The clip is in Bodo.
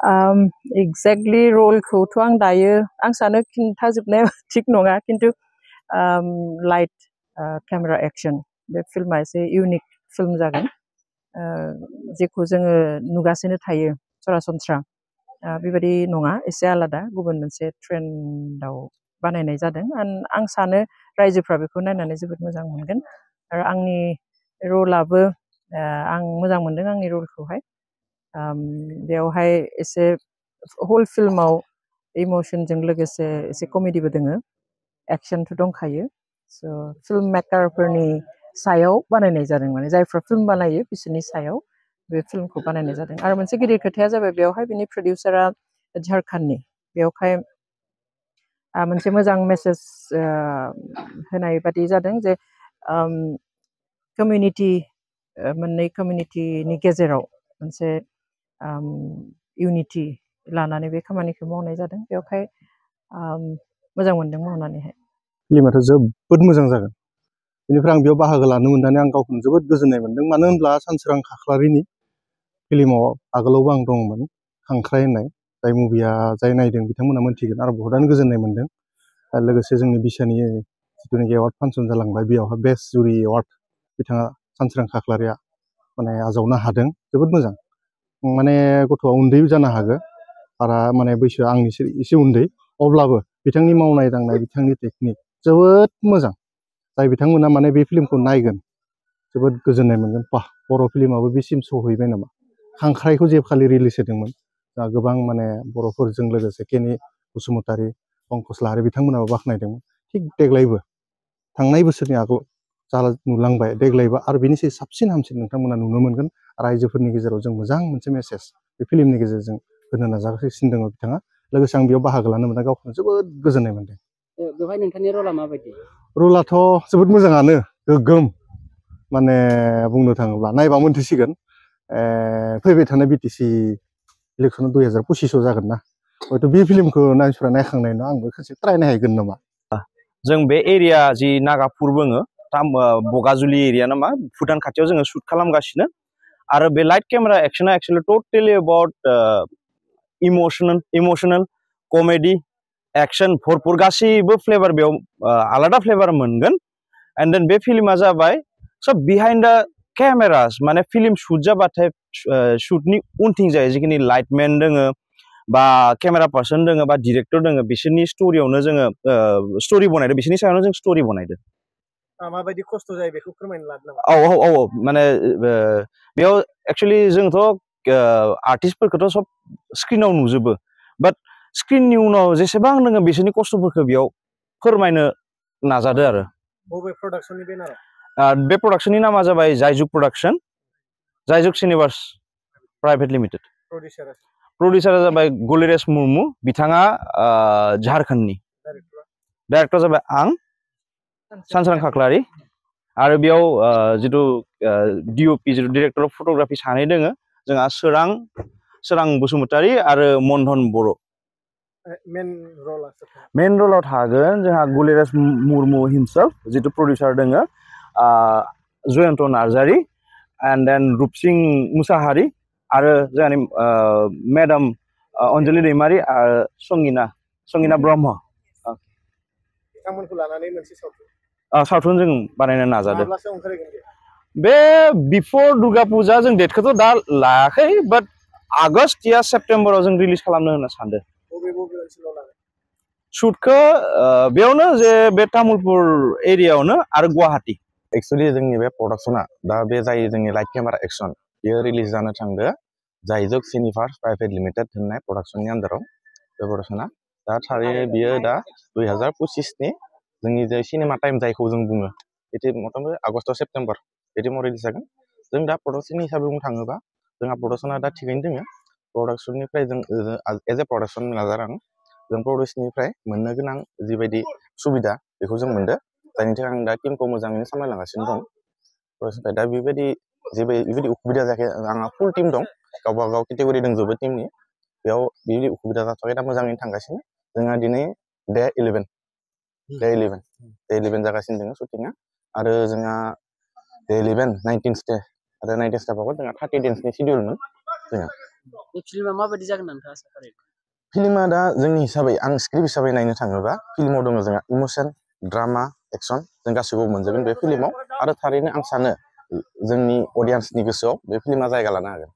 एक्जेक्टलि रलखौथ' आं दायो आं सानो खिन्थाजोबनाया थिग नङा खिन्थु लाइट केमेरा एक्शन बे फिल्मा एसे इउनिक फिल्म जागोन जेखौ जोङो नुगासिनो थायो सरासनस्रा बेबायदि नङा एसे आलादा गुबुन मोनसे ट्रेन्डआव बानायनाय जादों आं सानो रायजोफ्रा बेखौ नायनानै जोबोद मोजां मोनगोन आरो आंनि रलाबो आं मोजां मोनदों आंनि रलखौहाय बेवहाय एसे हल फिल्माव इमोशनजों लोगोसे एसे कमेडिबो दोङो एक्शनथ' दंखायो स' फिल्म मेकारफोरनि सायाव बानायनाय जादों माने जायफ्रा फिल्म बानायो बिसोरनि सायाव बे फिल्मखौ बानायनाय जादों आरो मोनसे गिदिर खोथाया जाबाय बेवहाय बिनि प्रडिउसारा झारखन्डनि बेवहाय मोनसे मोजां मेसेज होनाय बादि जादों जे कमिउनिटि मोननै कमिउनिटिनि गेजेराव मोनसे इउनिटि लानानै बे खामानिखौ मावनाय जादों बेवहाय मोजां मोनदों मावनानैहाय फिल्माथ' जोबोद मोजां जागोन बेनिफ्राय आं बेयाव बाहागो लानो मोननानै आं गावखौनो जोबोद गोजोननाय मोनदों मानो होनब्ला सानसोरां खाख्लारिनि फिल्माव आगोलावबो आं दंमोन खांख्राय होननाय जाय मुभिया जाय नायदों बिथांमोना मोन्थिगोन आरो बहुतानो गोजोननाय मोनदों आरो लोगोसे जोंनि बिसानि जिथुनाखि एवार्ड फांसन जालांबाय बेयावहाय बेस्ट जुरि एवार्ड बिथाङा सानसोरां खाख्लारिया माने आजावनो हादों जोबोद मोजां माने गथ'आ उन्दै जानो हागौ बारा माने बैसोआ आंनिसो एसे उन्दै अब्लाबो बिथांनि मावनाय दांनाय बिथांनि टेकनिक जोबोद मोजां जाय बिथांमोना माने बे फिल्मखौ नायगोन जोबोद गोजोननाय मोनगोन बा बर' फिल्माबो बेसिम सहैबाय नामा खांख्रायखौ जेखालि रिलिज होदोंमोन दा गोबां माने बर'फोरजों लोगोसे केनि बसुमतारी पंकज लाहारी बिथांमोनाबो बाख्नायदोंमोन थिग देग्लायबो थांनाय बोसोरनि आगोल जा नुलांबाय देग्लायबो आरो बेनिसै साबसिन हामसिन नोंथांमोना नुनो मोनगोन रायजोफोरनि गेजेराव जों मोजां मोनसे मेसेज बे फिल्मनि गेजेरजों होनो नाजागासिनो दङ बिथाङा लोगोसे आं बेयाव बाहागो लानो मोनना गावखौनो जोबोद गोजोननाय मोनदों बेवहाय नोंथांनि रला माबायदि रलाथ' जोबोद मोजाङानो गोग्गोम माने बुंनो थाङोब्ला नायबा मोनथिसिगोन फैबाय थानाय बिटिसि इलेक्सन 2025 जागोन ना हयथ' बे फिल्मखौ मानसिफ्रा नायखांनायनि उनाव आंबो खनसे ट्राइ नायहैगोन नामा जों बे एरिया जि नागापुर बुङो बगाजुलि एरिया नामा भुटान खाथियाव जोङो शुट खालामगासिनो आरो बे लाइट केमेरा एक्शना एक्चुअलि टटेलि अबाउट इमोशनेल कमेडि एक्शन भरपुर गासैबो फ्लेभार बेयाव आलादा फ्लेभार मोनगोन एन्ड देन बे फिल्मा जाबाय सब बिहाइन्ड द केमेरास माने फिल्म शुट जाबाथाय शुटनि उनथिं जायो जिखिनि लाइटमेन दोङो बा केमेरा पार्सन दोङो बा डिरेक्टर दोङो बिसोरनि स्टोरियावनो जोङो स्टोरि बनायदो बिसोरनि सायावनो जों स्टोरि बनायदो माबायदि खस्थ' जायो बेखौ फोरमायनो लादों नामा औ माने बेयाव एक्चुअलि जोंथ' आर्टिस्टफोरखौथ' सब स्क्रिनाव नुजोबो बाट स्क्रिननि उनाव जेसेबां नोङो बिसोरनि खस्थ'फोरखौ बेयाव फोरमायनो नाजादो आरो बबे प्रडाक्शननि बेनाराव बे प्रडाक्शननि नामा जाबाय जायजुग प्रडाक्शन जायजुग सिनेमास प्राइभेट लिमिटेड प्रडिउसारा जाबाय गलिरेस मुर्मु बिथाङा झारखन्डनि डाइरेक्टर जाबाय आं सानसोरां खाख्लारि आरो बेयाव जिथु डिअपि जिथु डिरेक्टर अफ फट'ग्राफि सानै दोङो जोंहा सोरां बसुमतारी आरो मन्धन बर' मेन रलाव थागोन जोंहा गलिरेस मुर्मु हिमसेल्फ जिथु प्रडिउसार दोङो जयन्त नार्जारी एन्ड देन रुपसिं मुसाहारि आरो जोंहानि मेडाम अन्जलि दैमारि आरो संगिना ब्रह्म बिथांमोनखौ लानानै मोनसे सावथुन जों बानायनो नाजादों माब्लासो ओंखारगोन बे बिफर दुर्गा फुजा जों डेटखौथ' दा लायाखै बाट आगस्ट या सेप्तेम्बराव जों रिलिज खालामनो होनना सानदों शुटखौ बेयावनो जे बे तामुलपुर एरियायावनो आरो गुवाहाटी एक्चुअली जोंनि बे प्रडाक्शना दा बे जाय जोंनि लाइट केमेरा एक्शन बेयो रिलिज जानो थांदो जायजुग सिनेमास प्राइभेट लिमिटेड होननाय प्रडाक्शननि आन्दाराव बे प्रडाक्शना दा थारै बियो दा 2025नि जोंनि जे सिनेमा टाइम जायखौ जों बुङो बिदि मथामति आगस्ट सेप्तेम्बर बिदि रिलिज जागोन जों दा प्रडाक्शननि हिसाबै बुंनो थाङोबा जोंहा प्रडाक्शना दा थिगैनो दोङो प्रडाक्शननिफ्राय जों एज ए प्रडाक्शन मेनेजार आं जों प्रडिउसनिफ्राय मोननो गोनां जिबायदि सुबिदा बेखौ जों मोनदो जायनि थाखाय आं दा टीमखौ मोजाङैनो सामलायलांगासिनो दं प्रडिउसनिफ्राय दा बेबायदि उसुबिदा जायाखै आंहा फुल टीम दं गावबा गाव केटेगरि दंजोबो टीमनि बेयाव बेबायदि उसुबिदा जाथ'वाखै दा मोजाङैनो थांगासिनो जोंहा दिनै डे 11 जागासिनो दङ शुटिंआ आरो जोंहा डे 11 19 डे आरो 19 स्टाफावबो जोंहा 30 डेन्सनि शिडिउलमोन जोंहा बे फिल्मा माबायदि जागोन नोंथाङा आसा खालामो? फिल्मा दा जोंनि हिसाबै आं स्क्रिप्ट हिसाबै नायनो थाङोबा फिल्माव दङ जोंहा इमोसन ड्रामा एक्सन जों गासैखौबो मोनजोबगोन बे फिल्माव आरो थारैनो आं सानो जोंनि अडियेन्सनि गोसोआव बे फिल्मा जायगा लानो हागोन।